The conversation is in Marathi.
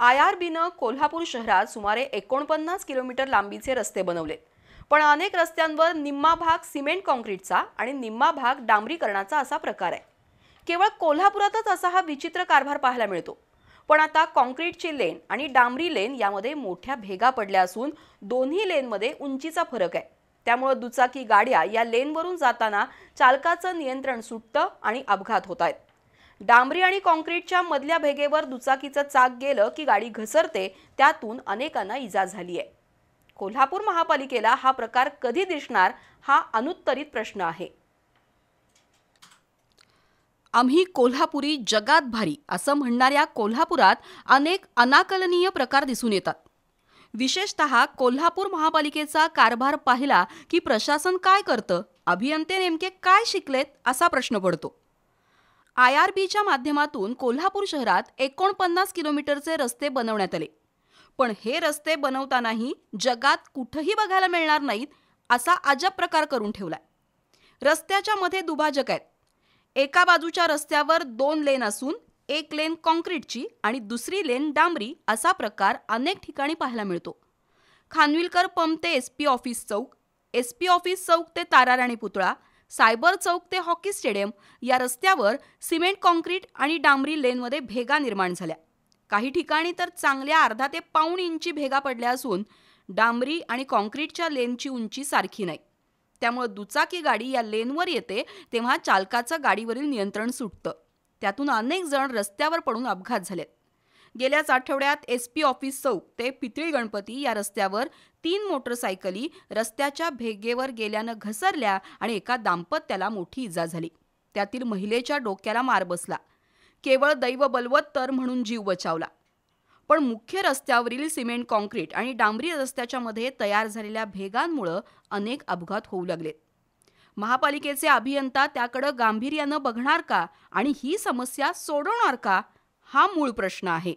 IRBनं कोल्हापूर शहरात सुमारे 49 किलोमीटर लांबीचे रस्ते बनवलेत. पण अनेक रस्त्यांवर निम्मा भाग सिमेंट काँक्रीटचा आणि निम्मा भाग डांबरीकरणाचा असा प्रकार आहे. केवळ कोल्हापुरातच असा हा विचित्र कारभार पाहायला मिळतो. पण आता काँक्रीटची लेन आणि डांबरी लेन यामध्ये मोठ्या भेगा पडल्या असून दोन्ही लेनमध्ये उंचीचा फरक आहे. त्यामुळे दुचाकी गाड्या या लेनवरून जाताना चालकाचं नियंत्रण सुटतं आणि अपघात होतायत. डांबरी आणि काँक्रीटच्या मधल्या भेगेवर दुचाकीचं चाक गेलं की गाडी घसरते, त्यातून अनेकांना इजा झाली आहे. कोल्हापूर महापालिकेला हा प्रकार कधी दिसणार हा अनुत्तरित प्रश्न आहे. आम्ही कोल्हापुरी जगात भारी असं म्हणणाऱ्या कोल्हापुरात अनेक अनाकलनीय प्रकार दिसून येतात. विशेषतः कोल्हापूर महापालिकेचा कारभार पाहिला की प्रशासन काय करतं, अभियंते नेमके काय शिकलेत असा प्रश्न पडतो. IRBच्या माध्यमातून कोल्हापूर शहरात 49 किलोमीटरचे रस्ते बनवण्यात आले. पण हे रस्ते बनवतानाही जगात कुठेही बघायला मिळणार नाहीत असा अजब प्रकार करून ठेवलाय. रस्त्याच्या मध्ये दुभाजक आहेत. एका बाजूच्या रस्त्यावर 2 लेन असून एक लेन काँक्रीटची आणि दुसरी लेन डांबरी असा प्रकार अनेक ठिकाणी पाहायला मिळतो. खानविलकर पंप ते SP ऑफिस चौक, SP ऑफिस चौक ते ताराराणी पुतळा, सायबर चौक ते हॉकी स्टेडियम या रस्त्यावर सिमेंट काँक्रीट आणि डांबरी लेनमध्ये भेगा निर्माण झाल्या. काही ठिकाणी तर चांगल्या अर्धा ते पाऊण इंची भेगा पडल्या असून डांबरी आणि काँक्रीटच्या लेनची उंची सारखी नाही. त्यामुळे दुचाकी गाडी या लेनवर येते तेव्हा चालकाचं गाडीवरील नियंत्रण सुटतं. त्यातून अनेक जण रस्त्यावर पडून अपघात झालेत. गेल्याच आठवड्यात SP ऑफिस चौक ते पितळी गणपती या रस्त्यावर 3 मोटरसायकली रस्त्याच्या भेगेवर गेल्यानं घसरल्या आणि एका दाम्पत्याला मोठी इजा झाली. त्यातील महिलेच्या डोक्याला मार बसला. केवळ दैव बलवत्तर म्हणून जीव बचावला. पण मुख्य रस्त्यावरील सिमेंट काँक्रीट आणि डांबरी रस्त्याच्या मध्ये तयार झालेल्या भेगांमुळे अनेक अपघात होऊ लागलेत. महापालिकेचे अभियंता त्याकडे गांभीर्यानं बघणार का आणि ही समस्या सोडवणार का हा मूळ प्रश्न आहे.